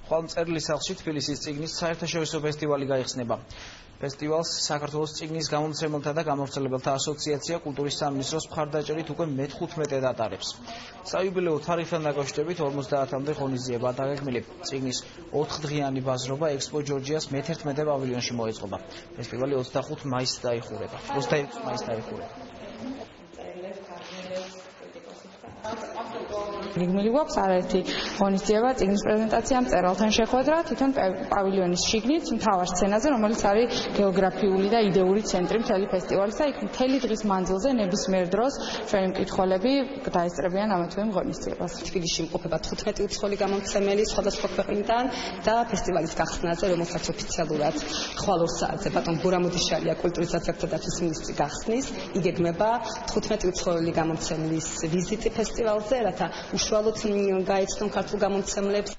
ხვალმწერლის სახლში თბილისის წიგნის საერთაშორისო ფესტივალი გაიხსნება. ფესტივალს საქართველოს წიგნის გამომცემელთა და გამავრცელებელთა ასოციაცია კულტურის სამინისტროს მხარდაჭერით უკვე მე-15 ატარებს. საიუბილეო თარიღთან დაკავშირებით 50-მდე ღონისძიება დაგეგმილი. წიგნის 4-დღიანი ბაზრობა ექსპო ჯორჯიას მე-11 პავილიონში მოეწყობა. ფესტივალი 25 მაისს დაიხურება. გეგმილი გვაქვს არაერთი ღონისძიება წიგნის პრეზენტაცია, მწერალთან შეხვედრა, თვითონ პავილიონის შიგნით, მთავარ სცენაზე, რომელიც არის გეოგრაფიული და იდეური ცენტრი მთელი ფესტივალის და იქ მთელი დღის მანძილზე ნებისმიერ დროს ჩვენი მკითხველები დაესწრებიან ამა თუ იმ ღონისძიებას. თბილისში იმყოფება 15 უცხოელი გამომცემელი სხვადასხვა ქვეყნიდან და ფესტივალის გახსნაზე, რომელსაც ოფიციალურად ხვალ 2 საათზე ბატონ გურამოდიშარია კულტურის და დაცვის მინისტრი გახსნის, იგეგმება 15 უცხოელი გამომცემლის ვიზიტი ფესტივალზე, რათა უშუალოდ გაეცნონ ქართულ გამომცემლებს.